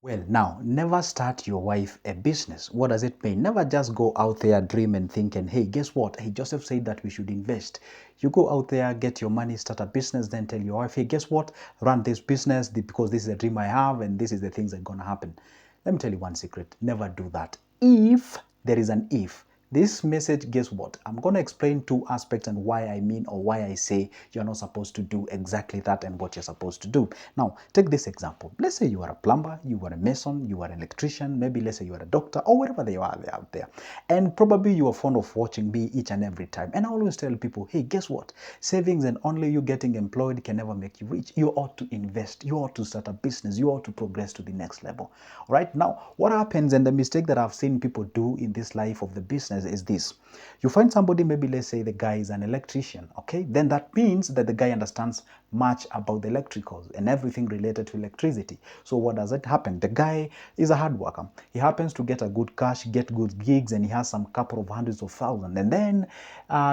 Well, now, never start your wife a business. What does it mean? Never just go out there, dream and think, and hey, guess what? Hey, Joseph said that we should invest. You go out there, get your money, start a business, then tell your wife, hey, guess what? Run this business because this is a dream I have and this is the things that are going to happen. Let me tell you one secret. Never do that. If there is an if, this message, guess what? I'm going to explain two aspects and why I mean or why I say you're not supposed to do exactly that and what you're supposed to do. Now, take this example. Let's say you are a plumber, you are a mason, you are an electrician, maybe let's say you are a doctor or wherever they are out there. And probably you are fond of watching me each and every time. And I always tell people, hey, guess what? Savings and only you getting employed can never make you rich. You ought to invest. You ought to start a business. You ought to progress to the next level. Right now, what happens and the mistake that I've seen people do in this life of the business is this. You find somebody, maybe let's say the guy is an electrician, okay? Then that means that the guy understands much about the electricals and everything related to electricity. So what does it happen? The guy is a hard worker. He happens to get a good cash, get good gigs, and he has some couple of hundreds of thousands. And then,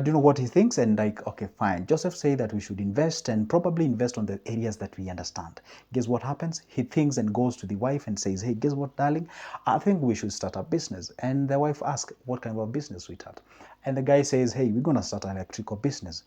do you know what he thinks? And like, okay, fine. Joseph say that we should invest and probably invest on the areas that we understand. Guess what happens? He thinks and goes to the wife and says, hey, guess what, darling? I think we should start a business. And the wife asks, what kind of business, sweetheart? And the guy says, hey, we're going to start an electrical business.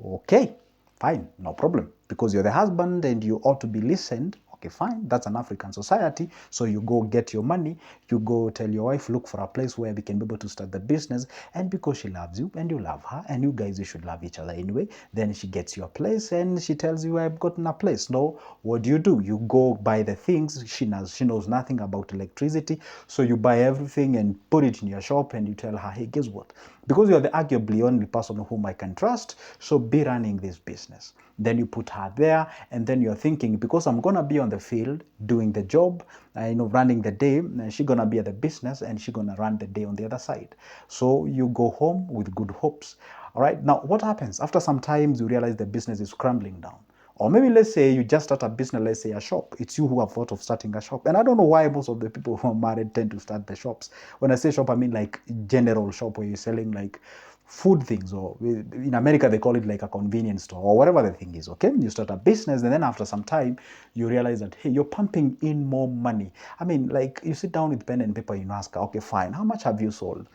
Okay, fine, no problem. Because you're the husband and you ought to be listened. Okay, fine, that's an African society. So you go get your money, you go tell your wife, look for a place where we can be able to start the business. And because she loves you and you love her, and you guys, you should love each other anyway, then she gets you a place and she tells you, I've gotten a place. No, what do? You go buy the things. She knows nothing about electricity. So you buy everything and put it in your shop and you tell her, hey, guess what? Because you're the arguably only person whom I can trust, so be running this business. Then you put her there, and then you're thinking, because I'm gonna be on the field doing the job, running the day, and she's gonna be at the business, and she's gonna run the day on the other side. So you go home with good hopes. All right. Now, what happens after some time? You realize the business is crumbling down. Or maybe let's say you just start a business, let's say a shop. It's you who have thought of starting a shop. And I don't know why most of the people who are married tend to start the shops. When I say shop, I mean like general shop where you're selling like food things, or in America they call it like a convenience store or whatever the thing is. Okay, you start a business and then after some time you realize that, hey, you're pumping in more money. I mean, like you sit down with pen and paper, you ask, okay, fine, how much have you sold?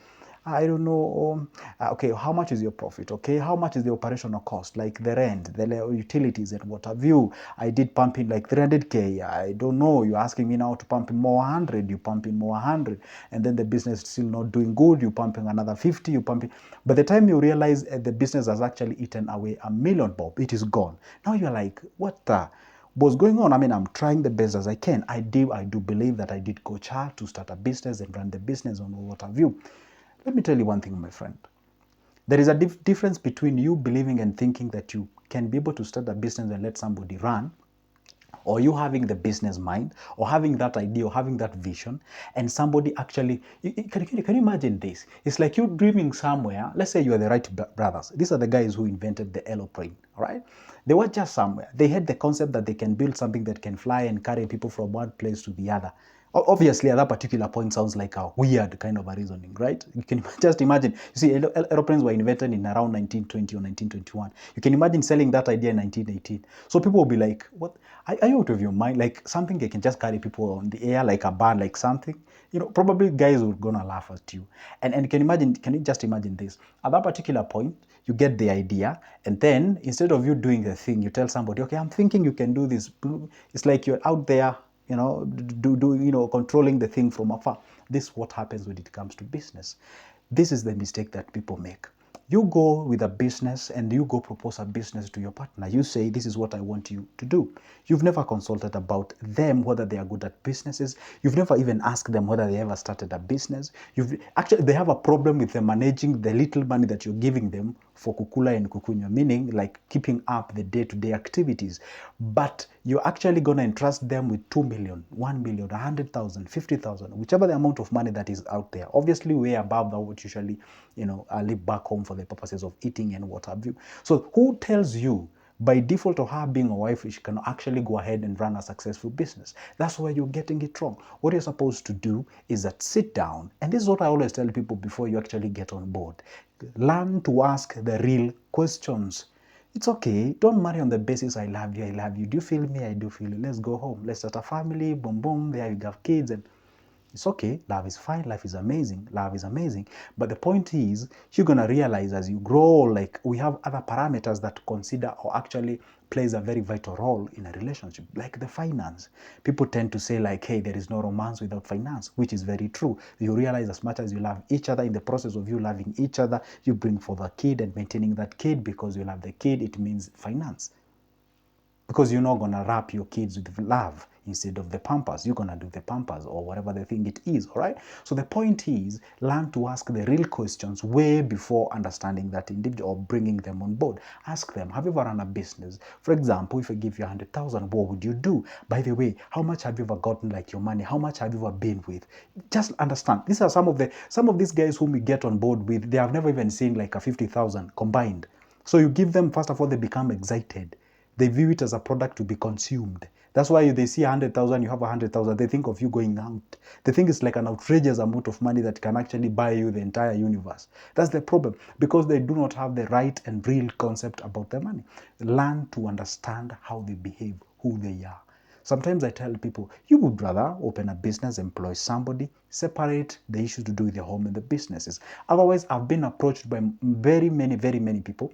I don't know. Okay, how much is your profit? Okay, how much is the operational cost, like the rent, the utilities, and what have you? I did pump in like 300K. I don't know. You're asking me now to pump in more 100. You pump in more 100, and then the business is still not doing good. You pumping another 50. You pumping. By the time you realize the business has actually eaten away $1 million, Bob, it is gone. Now you're like, what the? What's going on? I mean, I'm trying the best as I can. I do believe that I did coach her to start a business and run the business on what have you. Let me tell you one thing, my friend. There is a difference between you believing and thinking that you can be able to start a business and let somebody run, or you having the business mind, or having that idea, or having that vision, and somebody actually, can you imagine this? It's like you dreaming somewhere. Let's say you are the Wright brothers. These are the guys who invented the aeroplane, all right? They were just somewhere. They had the concept that they can build something that can fly and carry people from one place to the other. Obviously, at that particular point, sounds like a weird kind of a reasoning, right? You can just imagine. You see, aeroplanes were invented in around 1920 or 1921. You can imagine selling that idea in 1918. So people will be like, what? Are you out of your mind? Like something that can just carry people on the air, like a bird, like something? Probably guys are gonna laugh at you. And can you just imagine this? At that particular point, you get the idea, and then instead of you doing the thing, you tell somebody, okay, I'm thinking you can do this. It's like you're out there, controlling the thing from afar. This is what happens when it comes to business. This is the mistake that people make. You go with a business and you go propose a business to your partner. You say, this is what I want you to do. You've never consulted about them, whether they are good at businesses. You've never even asked them whether they ever started a business. They have a problem with them managing the little money that you're giving them for kukula and kukunywa, meaning like keeping up the day-to-day activities. But you're actually going to entrust them with 2 million, 1 million, 100,000, 50,000, whichever the amount of money that is out there. Obviously, way above that what usually, live back home for the purposes of eating and what have you. So who tells you by default of her being a wife, she can actually go ahead and run a successful business? That's where you're getting it wrong. What you're supposed to do is that sit down, and this is what I always tell people before you actually get on board. Learn to ask the real questions. It's okay. Don't marry on the basis I love you, I love you. Do you feel me? I do feel you. Let's go home. Let's start a family. Boom, boom. There you have kids, and it's okay. Love is fine. Life is amazing. Love is amazing. But the point is, you're going to realize as you grow, like we have other parameters that consider or actually plays a very vital role in a relationship, like the finance. People tend to say like, hey, there is no romance without finance, which is very true. You realize as much as you love each other, in the process of you loving each other, you bring forth a kid and maintaining that kid because you love the kid, it means finance. Because you're not going to wrap your kids with love instead of the pampers. You're going to do the pampers or whatever the thing it is, all right? So the point is, learn to ask the real questions way before understanding that individual or bringing them on board. Ask them, have you ever run a business? For example, if I give you 100,000, what would you do? By the way, how much have you ever gotten like your money? How much have you ever been with? Just understand. These are some of these guys whom we get on board with. They have never even seen like a 50,000 combined. So you give them, first of all, they become excited. They view it as a product to be consumed. That's why they see 100,000, you have 100,000, they think of you going out. They think it's like an outrageous amount of money that can actually buy you the entire universe. That's the problem, because they do not have the right and real concept about their money. Learn to understand how they behave, who they are. Sometimes I tell people, you would rather open a business, employ somebody, separate the issue to do with the home and the businesses. Otherwise, I've been approached by very many people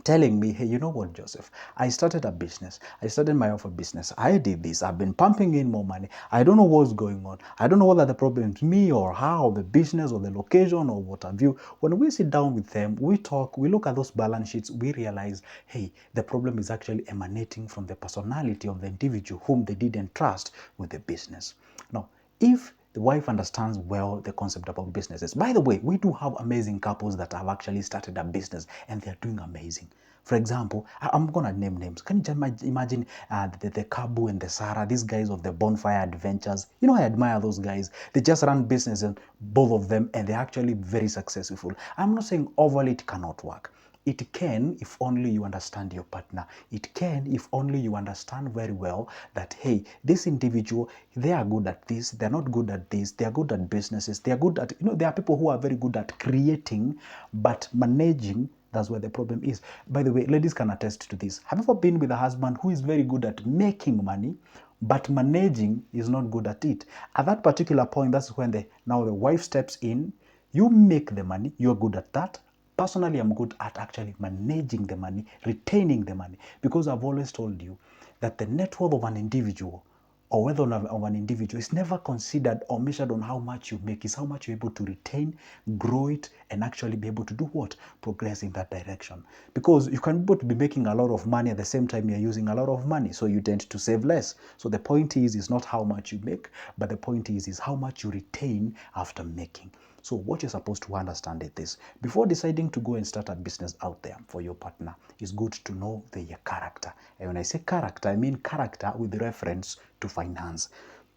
telling me, hey, you know what, Joseph, I started a business. I started my offer business. I did this. I've been pumping in more money. I don't know what's going on. I don't know whether the problem is me or how, the business or the location or what have you. When we sit down with them, we talk, we look at those balance sheets, we realize, hey, the problem is actually emanating from the personality of the individual whom they didn't trust with the business. Now, if the wife understands well the concept about businesses. By the way, we do have amazing couples that have actually started a business and they're doing amazing. For example, I'm going to name names. Can you just imagine the Kabu and the Sarah, these guys of the Bonfire Adventures? You know, I admire those guys. They just run businesses, both of them, and they're actually very successful. I'm not saying overall it cannot work. It can if only you understand your partner. It can if only you understand very well that, hey, this individual, they are good at this, they're not good at this, they're good at businesses, they're good at, there are people who are very good at creating, but managing, that's where the problem is. By the way, ladies can attest to this. Have you ever been with a husband who is very good at making money, but managing is not good at it? At that particular point, that's when now the wife steps in. You make the money, you're good at that. Personally, I'm good at actually managing the money, retaining the money, because I've always told you that the net worth of an individual or whether of an individual is never considered or measured on how much you make. It's how much you're able to retain, grow it, and actually be able to do what? Progress in that direction. Because you can both be making a lot of money at the same time you're using a lot of money, so you tend to save less. So the point is not how much you make, but the point is how much you retain after making. So what you're supposed to understand is this. Before deciding to go and start a business out there for your partner, it's good to know their character. And when I say character, I mean character with reference to finance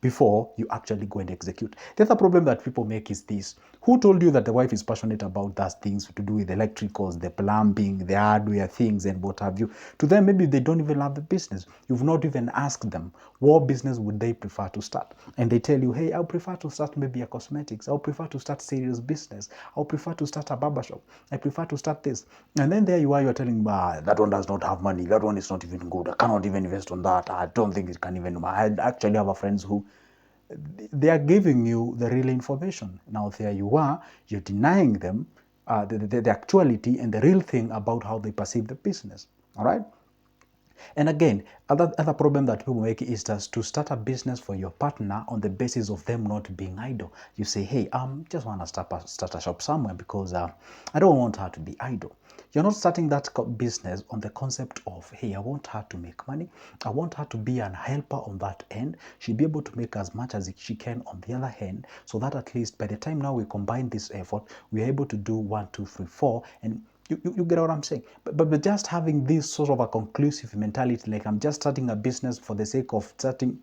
before you actually go and execute. The other problem that people make is this. Who told you that the wife is passionate about those things to do with electricals, the plumbing, the hardware things, and what have you? To them, maybe they don't even love the business. You've not even asked them what business would they prefer to start. And they tell you, hey, I'll prefer to start maybe a cosmetics. I'll prefer to start serious business. I'll prefer to start a barbershop. I prefer to start this. And then there you are, you're telling me, that one does not have money. That one is not even good. I cannot even invest on that. I don't think it can even. I actually have a friends who they are giving you the real information. Now there you are, you're denying them the actuality and the real thing about how they perceive the business. All right. And again, other problem that people make is just to start a business for your partner on the basis of them not being idle. You say, hey, just want to start a shop somewhere because I don't want her to be idle. You're not starting that business on the concept of, hey, I want her to make money. I want her to be an helper on that end. She'll be able to make as much as she can on the other hand, so that at least by the time now we combine this effort, we are able to do 1, 2, 3, 4, and you get what I'm saying? But just having this sort of a conclusive mentality, like I'm just starting a business for the sake of starting,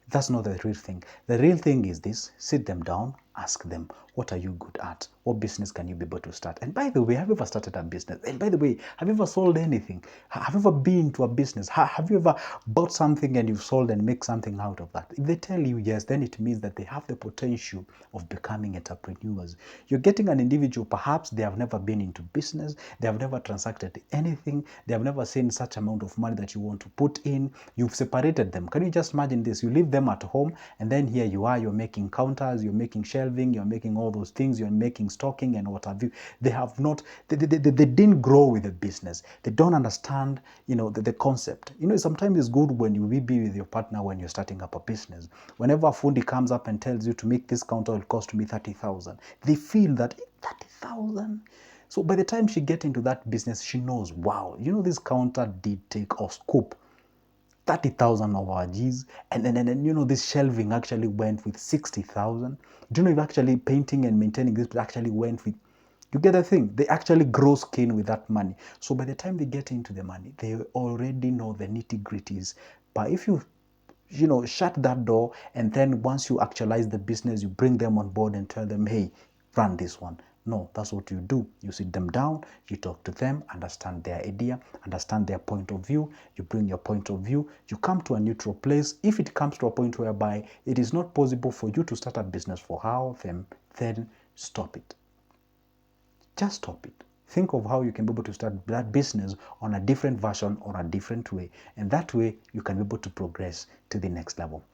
that's not the real thing. The real thing is this: sit them down, Ask them, what are you good at? What business can you be able to start? And by the way, have you ever started a business? And by the way, have you ever sold anything? Have you ever been to a business? Have you ever bought something and you've sold and make something out of that? If they tell you yes, then it means that they have the potential of becoming entrepreneurs. You're getting an individual, perhaps they have never been into business, they have never transacted anything, they have never seen such amount of money that you want to put in. You've separated them. Can you just imagine this? You leave them at home, and then here you are, you're making counters, you're making shelving, you're making all those things, you're making stocking and what have you. They have not, they didn't grow with the business. They don't understand, the concept. Sometimes it's good when you be with your partner when you're starting up a business. Whenever a fundi comes up and tells you to make this counter will cost me 30,000, they feel that 30,000. So by the time she gets into that business, she knows, wow, this counter did take or scoop 30,000 of our G's, and then this shelving actually went with 60,000. Do you know if actually painting and maintaining this actually went with, you get the thing, they actually grow skin with that money. So by the time they get into the money, they already know the nitty-gritties. But if you shut that door, and then once you actualize the business, you bring them on board and tell them, hey, run this one. No, that's what you do. You sit them down, you talk to them, understand their idea, understand their point of view, you bring your point of view, you come to a neutral place. If it comes to a point whereby it is not possible for you to start a business for her, then stop it. Just stop it. Think of how you can be able to start that business on a different version or a different way. And that way, you can be able to progress to the next level.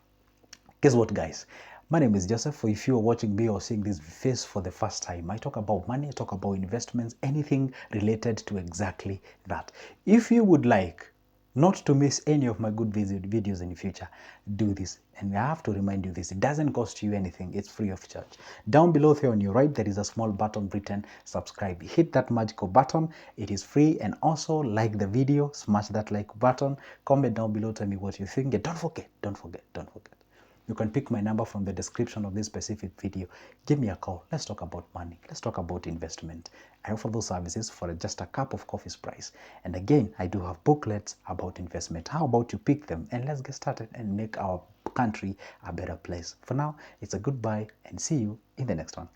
Guess what, guys? My name is Joseph. If you are watching me or seeing this face for the first time, I talk about money, I talk about investments, anything related to exactly that. If you would like not to miss any of my good videos in the future, do this. And I have to remind you this, it doesn't cost you anything, it's free of charge. Down below here on your right, there is a small button written subscribe. Hit that magical button, it is free. And also like the video, smash that like button, comment down below, tell me what you think. And don't forget. You can pick my number from the description of this specific video. Give me a call. Let's talk about money. Let's talk about investment. I offer those services for just a cup of coffee's price. And again, I do have booklets about investment. How about you pick them and let's get started and make our country a better place. For now, it's a goodbye and see you in the next one.